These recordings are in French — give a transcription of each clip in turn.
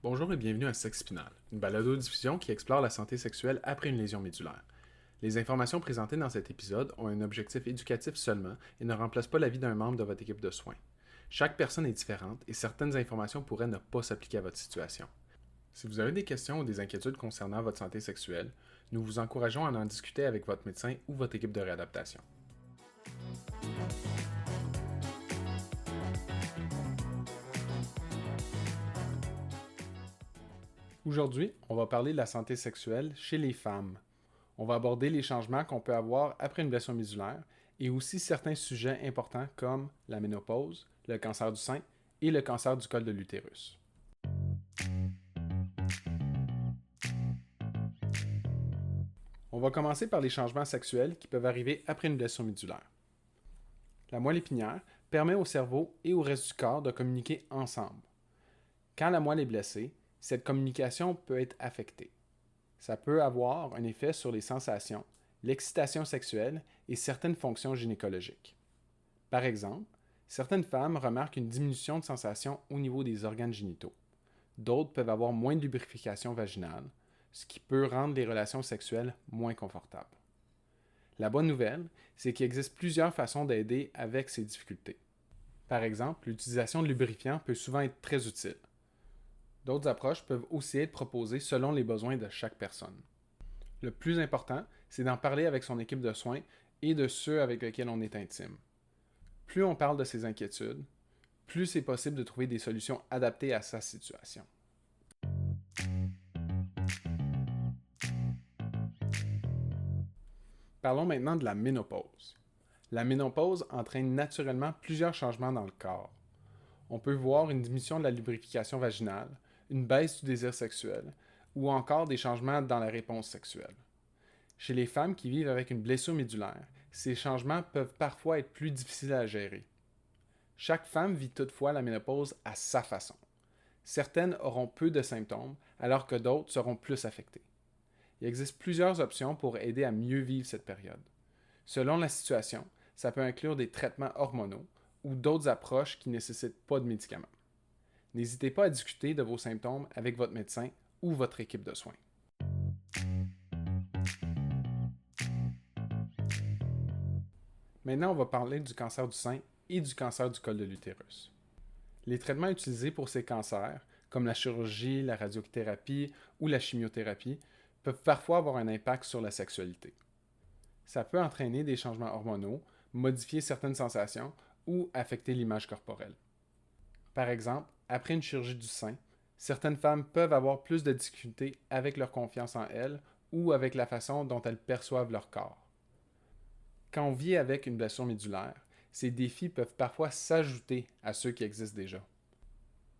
Bonjour et bienvenue à Sexe Spinal, une balado-diffusion qui explore la santé sexuelle après une lésion médulaire. Les informations présentées dans cet épisode ont un objectif éducatif seulement et ne remplacent pas l'avis d'un membre de votre équipe de soins. Chaque personne est différente et certaines informations pourraient ne pas s'appliquer à votre situation. Si vous avez des questions ou des inquiétudes concernant votre santé sexuelle, nous vous encourageons à en discuter avec votre médecin ou votre équipe de réadaptation. Aujourd'hui, on va parler de la santé sexuelle chez les femmes. On va aborder les changements qu'on peut avoir après une blessure médulaire et aussi certains sujets importants comme la ménopause, le cancer du sein et le cancer du col de l'utérus. On va commencer par les changements sexuels qui peuvent arriver après une blessure médulaire. La moelle épinière permet au cerveau et au reste du corps de communiquer ensemble. Quand la moelle est blessée, cette communication peut être affectée. Ça peut avoir un effet sur les sensations, l'excitation sexuelle et certaines fonctions gynécologiques. Par exemple, certaines femmes remarquent une diminution de sensation au niveau des organes génitaux. D'autres peuvent avoir moins de lubrification vaginale, ce qui peut rendre les relations sexuelles moins confortables. La bonne nouvelle, c'est qu'il existe plusieurs façons d'aider avec ces difficultés. Par exemple, l'utilisation de lubrifiants peut souvent être très utile. D'autres approches peuvent aussi être proposées selon les besoins de chaque personne. Le plus important, c'est d'en parler avec son équipe de soins et de ceux avec lesquels on est intime. Plus on parle de ses inquiétudes, plus c'est possible de trouver des solutions adaptées à sa situation. Parlons maintenant de la ménopause. La ménopause entraîne naturellement plusieurs changements dans le corps. On peut voir une diminution de la lubrification vaginale, une baisse du désir sexuel ou encore des changements dans la réponse sexuelle. Chez les femmes qui vivent avec une blessure médulaire, ces changements peuvent parfois être plus difficiles à gérer. Chaque femme vit toutefois la ménopause à sa façon. Certaines auront peu de symptômes alors que d'autres seront plus affectées. Il existe plusieurs options pour aider à mieux vivre cette période. Selon la situation, ça peut inclure des traitements hormonaux ou d'autres approches qui ne nécessitent pas de médicaments. N'hésitez pas à discuter de vos symptômes avec votre médecin ou votre équipe de soins. Maintenant, on va parler du cancer du sein et du cancer du col de l'utérus. Les traitements utilisés pour ces cancers, comme la chirurgie, la radiothérapie ou la chimiothérapie, peuvent parfois avoir un impact sur la sexualité. Ça peut entraîner des changements hormonaux, modifier certaines sensations ou affecter l'image corporelle. Par exemple, après une chirurgie du sein, certaines femmes peuvent avoir plus de difficultés avec leur confiance en elles ou avec la façon dont elles perçoivent leur corps. Quand on vit avec une blessure médulaire, ces défis peuvent parfois s'ajouter à ceux qui existent déjà.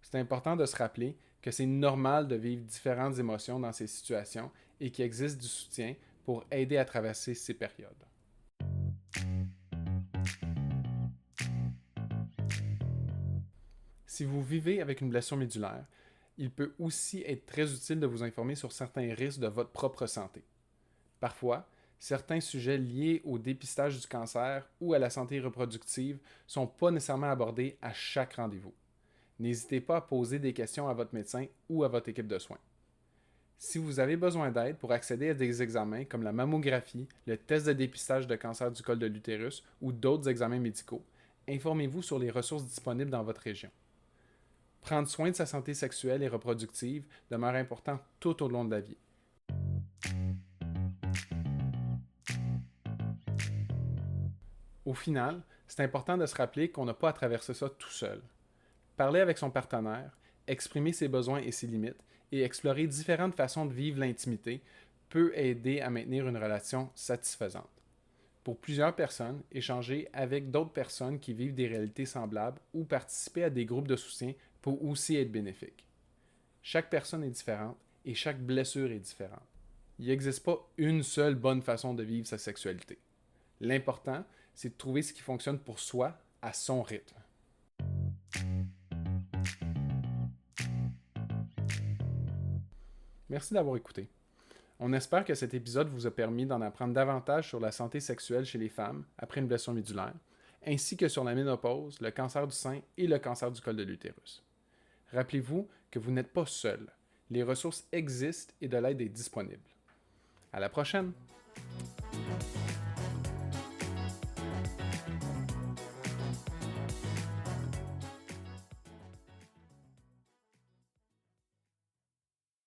C'est important de se rappeler que c'est normal de vivre différentes émotions dans ces situations et qu'il existe du soutien pour aider à traverser ces périodes. Si vous vivez avec une blessure médulaire, il peut aussi être très utile de vous informer sur certains risques de votre propre santé. Parfois, certains sujets liés au dépistage du cancer ou à la santé reproductive ne sont pas nécessairement abordés à chaque rendez-vous. N'hésitez pas à poser des questions à votre médecin ou à votre équipe de soins. Si vous avez besoin d'aide pour accéder à des examens comme la mammographie, le test de dépistage de cancer du col de l'utérus ou d'autres examens médicaux, informez-vous sur les ressources disponibles dans votre région. Prendre soin de sa santé sexuelle et reproductive demeure important tout au long de la vie. Au final, c'est important de se rappeler qu'on n'a pas à traverser ça tout seul. Parler avec son partenaire, exprimer ses besoins et ses limites et explorer différentes façons de vivre l'intimité peut aider à maintenir une relation satisfaisante. Pour plusieurs personnes, échanger avec d'autres personnes qui vivent des réalités semblables ou participer à des groupes de soutien peut aussi être bénéfique. Chaque personne est différente et chaque blessure est différente. Il n'existe pas une seule bonne façon de vivre sa sexualité. L'important, c'est de trouver ce qui fonctionne pour soi à son rythme. Merci d'avoir écouté. On espère que cet épisode vous a permis d'en apprendre davantage sur la santé sexuelle chez les femmes après une blessure médulaire, ainsi que sur la ménopause, le cancer du sein et le cancer du col de l'utérus. Rappelez-vous que vous n'êtes pas seul. Les ressources existent et de l'aide est disponible. À la prochaine!